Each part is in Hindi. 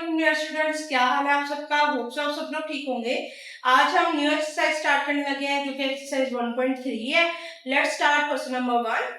मॉर्निंग डियर स्टूडेंट्स, क्या हाल है आप सबका। होप सब लोग ठीक होंगे। आज हम न्यू एक्सरसाइज स्टार्ट करने लगे हैं जो कि एक्सरसाइज 1.3 है। Let's start question number 1।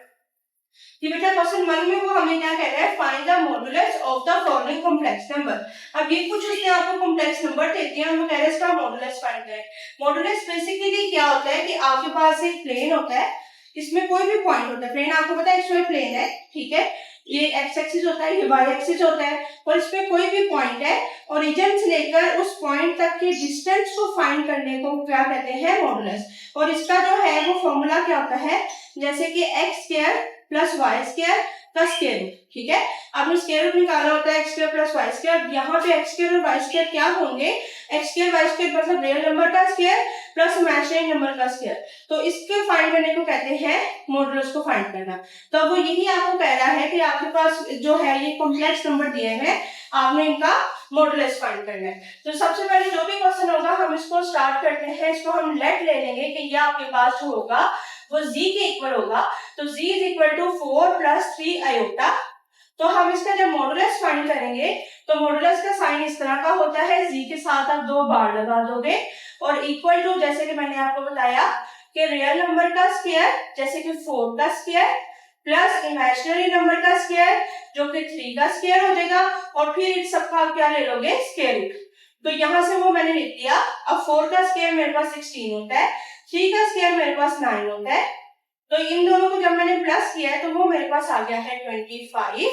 कि बेटा क्वेश्चन 1 में वो हमें क्या कह रहा है, find the modulus of the following complex number. अब ये कुछ उसने आपको कॉम्प्लेक्स नंबर दे दिया, हमें कह रहे हैं इसका मॉडुलस फाइंड करें। मॉडुलस बेसिकली क्या होता है कि आपके पास एक प्लेन होता है, इसमें कोई भी पॉइंट होता है। प्लेन आपको पता है एक्स प्लेन है, ठीक है। ये एक्स एक्सिस होता है, ये वाई एक्सिस होता है, और इसमें कोई भी पॉइंट है, ओरिजिन से लेकर उस पॉइंट तक के डिस्टेंस को फाइंड करने को क्या कहते हैं, मॉडुलस। और इसका जो है वो फॉर्मूला क्या होता है, जैसे कि x square plus y square का स्क्वायर रूट, ठीक है। आपने स्क्वायर रूट निकाला होता है x square plus y square. यहाँ पे एक्स स्क्वायर और वाई स्क्वायर क्या होंगे, एक्स स्क्वायर वाई स्क्वायर मतलब रियल नंबर का स्क्वायर प्लस इमेजिनरी नंबर का स्क्वायर। तो इसके फाइंड करने को कहते हैं मॉडुलस को फाइंड करना। तो वो यही आपको कह रहा है कि आपके पास जो है ये कॉम्प्लेक्स नंबर दिए हैं, आपने इनका मॉडुलस फाइंड करना है। तो सबसे पहले जो भी क्वेश्चन होगा हम इसको स्टार्ट करते हैं। इसको हम लेट ले लेंगे कि ये आपके पास जो होगा वो z के इक्वल होगा। तो z इज इक्वल टू 4 प्लस 3 आयोटा। तो हम इसका जब मॉडुलस फाइंड करेंगे तो मॉडुलस का साइन इस तरह का होता है, z के साथ आप 2 बार लगा दोगे और इक्वल टू, जैसे कि मैंने आपको बताया कि रियल नंबर का स्क्वायर जैसे कि 4 का स्क्वायर प्लस इमेजिनरी नंबर का स्क्वायर जो कि 3 का स्क्वायर हो जाएगा, और फिर इन सबका आप क्या ले लोगे, स्क्वायर रूट। तो यहां से वो मैंने लिख दिया। अब 4 का स्क्वायर मेरे पास 16 होता है, 3 का स्क्वायर मेरे पास 9 होता है। तो इन दोनों को जब मैंने प्लस किया है तो वो मेरे पास आ गया है 25,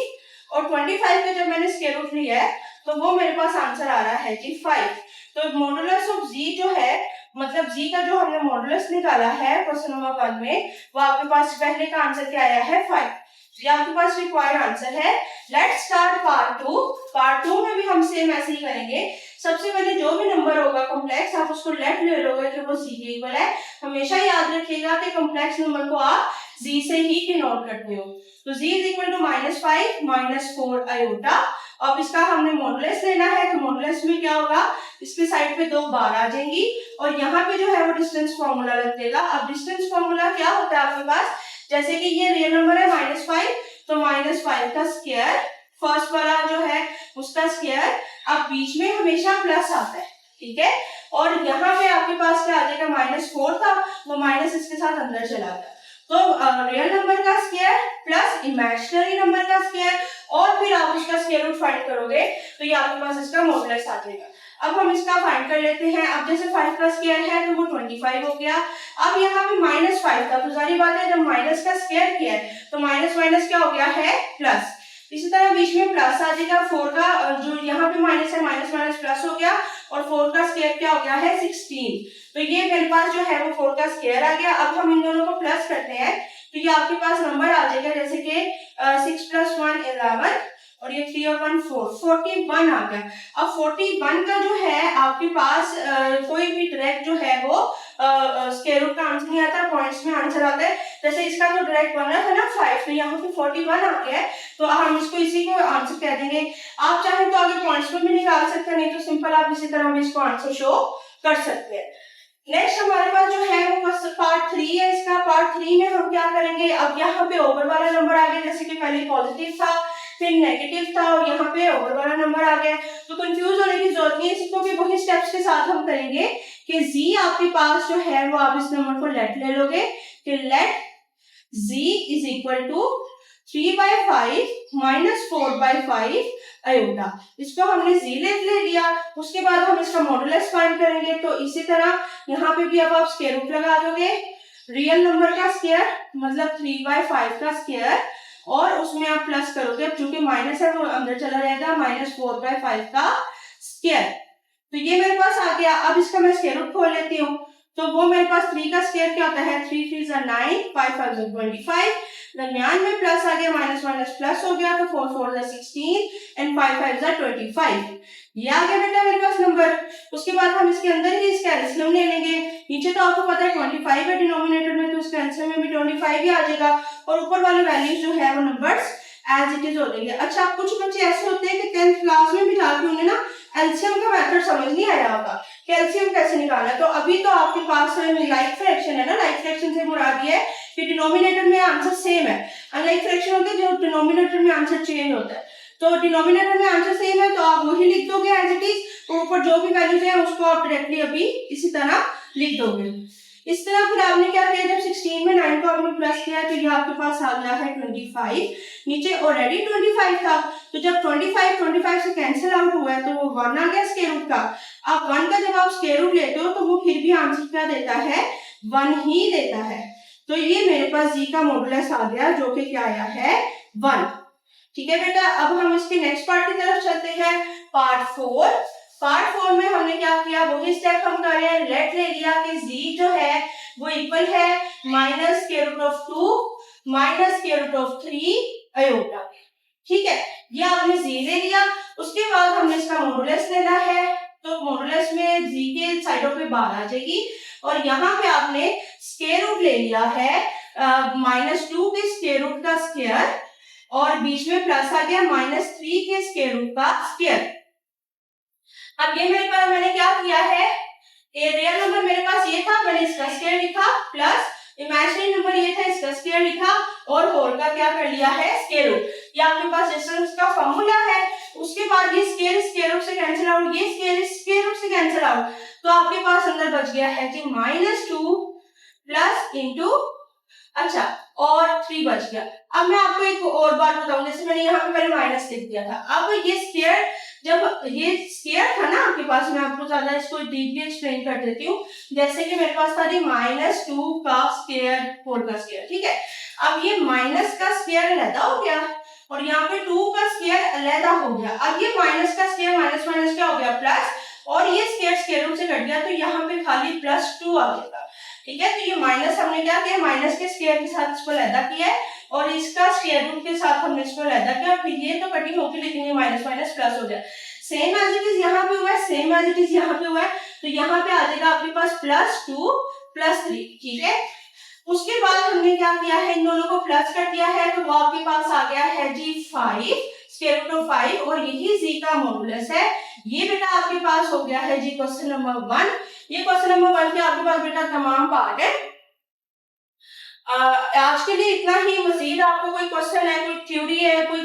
और 25 का जब मैंने स्क्वायर रूट लिया है तो वो मेरे पास आंसर आ रहा है कि 5। तो मॉडुलस ऑफ z जो है, मतलब z का जो हमने मॉडुलस निकाला है क्वेश्चन नंबर 1 में, वो आपके पास पहले का आंसर क्या आया है, 5। ये आपके पास रिक्वायर्ड आंसर है। Let's start part 2। पार्ट 2 में भी हम सेम ऐसे ही करेंगे। सबसे पहले जो भी नंबर होगा कॉम्प्लेक्स, आप उसको लेट ले लोगे कि वो z के इक्वल है। हमेशा याद रखिएगा कि कॉम्प्लेक्स नंबर को आप z से ही डिनोट करते हो। तो z is equal to -5 -4 iota. अब इसका हमने मॉडुलस लेना है, तो मॉडुलस में क्या होगा, इसके साइड पे 2 बार आ जाएंगी और यहाँ पे जो है वो डिस्टेंस फॉर्मूला लग जाएगा। अब डिस्टेंस फॉर्मूला क्या होता है आपके पास, जैसे कि ये रियल नंबर है -5, तो -5 का स्क्वायर, फर्स्ट वाला जो है उसका स्क्वायर। अब बीच में हमेशा प्लस आता है, ठीक है। और यहाँ पे आपके पास क्या आ जाएगा, -4 था, तो माइनस इसके साथ अंदर चला गया। तो रियल नंबर का स्क्वायर प्लस इमेजिनरी नंबर का स्क्वायर, और फिर आप उसका स्क्वायर रूट फाइंड करोगे तो ये आपके पास इसका मॉडुलस आ जाएगा। अब हम इसका फाइंड कर लेते हैं। अब जैसे 5 का स्क्वायर है तो वो 25 हो गया। अब यहाँ पे -5 था, तो सारी बात है जब माइनस का स्क्वायर किया है तो माइनस माइनस क्या हो गया है, प्लस। इसी तरह बीच में प्लस आ जाएगा। 4 का जो यहाँ पे माइनस है, माइनस माइनस प्लस हो गया, और 4 का स्क्वायर क्या हो गया है, 16। तो ये मेरे पास जो है वो 4 का स्क्वायर आ गया। अब हम इन दोनों को प्लस करते हैं तो ये आपके पास नंबर आ जाएगा, जैसे कि 6 + 1 11, और ये 3 और 1 4, 41 आ गया। अब 41 का जो है आपके पास कोई भी डायरेक्ट जो है वो स्क्वायर रूट का आंसर नहीं आता, पॉइंट्स में आंसर आता है। जैसे इसका जो डायरेक्ट बन रहा था ना 5, तो यहाँ पे 41 आ गया है, तो हम इसको इसी को आंसर कह देंगे। आप चाहें तो आगे पॉइंट्स में भी निकाल सकते हैं, नहीं तो सिंपल आप इसी तरह भी इसको आंसर शो कर सकते हैं। नेक्स्ट हमारे पास जो है वो पार्ट 3 है। इसका पार्ट 3 में हम क्या करेंगे, अब यहाँ पे ओवर वाला नंबर आ गया, जैसे कि पहले पॉजिटिव था फिर नेगेटिव था और यहाँ पे ओवर वाला नंबर आ गया, तो कंफ्यूज होने की जरूरत नहीं है। इसको भी वही स्टेप्स के साथ हम करेंगे कि z आपके पास जो है वो आप इस नंबर को लेट ले लोगे कि let z is equal to 3/5 -4/5 iota. इसको हमने z लेट ले लिया, उसके बाद हम इसका मॉडुलस फाइंड करेंगे। तो इसी तरह यहाँ पे भी अब आप स्क्वायर रूट लगा दोगे, रियल नंबर का स्क्वायर मतलब 3/5 का स्क्वायर, और उसमें आप प्लस करोगे, चूंकि माइनस है वो अंदर चला जाएगा, -4/5 का स्क्वायर। तो ये मेरे पास आ गया। अब इसका मैं स्क्वायर रूट खोल लेती हूँ, तो वो मेरे पास 3 का स्क्वायर क्या होता है, 3 3 = 9, 5 5 = 25, दरमियान में प्लस आ गया, माइनस माइनस प्लस हो गया, तो 4 4 = 16 एंड 5 5 = 25। ये आ गया बेटा मेरे पास नंबर। उसके बाद हम इसके अंदर ही इसका एलसीएम ले लेंगे। नीचे तो आपको पता है 25 है डिनोमिनेटर में, तो इसका एलसीएम में भी 25 ही आ जाएगा, और ऊपर वाली वैल्यूज जो है वो नंबर्स एज इट इज हो जाएंगे। अच्छा, कुछ बच्चे ऐसे होते हैं कि 10th क्लास में भी जाके उन्हें ना एलसीएम का मेथड समझ नहीं आया होगा कि एलसीएम कैसे निकालना है। तो अभी तो आपके पास लाइक फ्रैक्शन है ना, लाइक फ्रैक्शन से मुराद ये है कि डिनोमिनेटर में आंसर सेम है, अनलाइक फ्रैक्शन होता है जो डिनोमिनेटर में आंसर चेंज होता है। तो डिनोमिनेटर में आंसर सेम है तो आप वही लिख दोगे ऊपर जो भी वैल्यूज है उसको आप डायरेक्टली अभी इसी तरह लिख दोगे। इस तरह फिर आपने क्या किया, जब 16 में 9 को आपने प्लस किया तो ये आपके पास आ गया है 25। नीचे ऑलरेडी 25 था, तो जब 25 से कैंसिल आउट हुआ है तो वो 1 आ गया स्क्वायर रूट का। आप 1 का जब आप स्क्वायर रूट लेते हो तो वो फिर भी आंसर क्या देता है, 1 ही देता है। तो ये मेरे पास जी का मॉडुलस आ गया जो कि क्या आया है, 1। ठीक है बेटा, अब हम इसके नेक्स्ट पार्ट की तरफ चलते हैं, पार्ट 4। पार्ट 4 में हमने क्या किया, वही स्टेप हम कर रहे हैं। लेट ले लिया कि जी जो है वो इक्वल है minus square root of 2 minus square root of 3 iota. ठीक है, ये आपने जी ले लिया। उसके बाद हमने इसका मॉडुलस लेना है, तो मॉडुलस में जी के साइडों पे बार आ जाएगी और यहाँ पे आपने स्क्वायर रूट ले लिया है -2 के स्क्वायर रूट का स्क्वायर और बीच में प्लस आ गया -3 के स्क्वायर रूट का स्क्वायर। अब ये मेरे पास मैंने क्या किया है, ये रियल नंबर मेरे पास ये था, मैंने इसका स्क्वायर लिखा, प्लस इमेजिनरी नंबर ये था, इसका स्क्वायर लिखा और होल का क्या कर लिया है, स्क्वायर रूट। ये आपके पास डिस्टेंस का फॉर्मूला है। उसके बाद ये स्क्वायर रूट से कैंसिल आउट, ये स्क्वायर रूट से कैंसिल आउट, तो आपके पास अंदर बच गया है कि -2 प्लस इंटू, अच्छा, और 3 बच गया। अब मैं आपको एक और बात बताऊं, जैसे मैंने यहाँ पे पहले माइनस लिख दिया था, अब ये स्क्वायर, जब ये स्क्वायर था ना आपके पास, मैं आपको ज्यादा इसको डीपली एक्सप्लेन कर देती हूँ। जैसे कि मेरे पास था -2 का स्क्वायर होल का स्क्वायर, ठीक है। अब ये माइनस का स्क्वायर अलग हो गया और यहाँ पे 2 का स्क्वायर अलग हो गया। अब ये माइनस का स्क्वायर माइनस माइनस क्या हो गया, प्लस, और ये स्क्वायर रूट से कट गया तो यहाँ पे खाली +2 आ जाएगा। ठीक है, तो ये माइनस हमने क्या किया, माइनस के स्क्वायर के साथ इसको अलग किया है और इसका स्क्वायर रूट के साथ हमने इसको अलग किया, फिर ये तो कटिंग होगी लेकिन ये माइनस माइनस प्लस हो गया। सेम एज इट इज यहाँ पे हुआ है, सेम एज इट इज यहाँ पे हुआ है, तो यहाँ पे आ जाएगा आपके पास +2 +3। ठीक है, उसके बाद हमने क्या किया है, इन दोनों को प्लस कर दिया है, तो वो आपके पास आ गया है जी 5 स्क्वायर रूट ऑफ 5 और यही जी का मॉडुलस है। ये बेटा आपके पास हो गया है जी क्वेश्चन नंबर 1। ये क्वेश्चन नंबर 1 के आपके पास बेटा तमाम पार्ट है। आज के लिए इतना ही। मजीद आपको कोई क्वेश्चन है, कोई थ्योरी है, कोई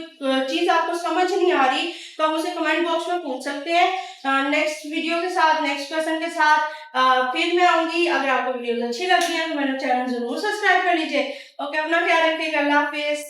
चीज आपको समझ नहीं आ रही तो आप मुझे कमेंट बॉक्स में पूछ सकते हैं। नेक्स्ट वीडियो के साथ, नेक्स्ट क्वेश्चन के साथ फिर मैं आऊंगी। अगर आपको वीडियो अच्छी लगी है तो मेरा चैनल जरूर सब्सक्राइब कर लीजिए। ओके, अपना ख्याल रखिएगा। अल्लाह हाफिज।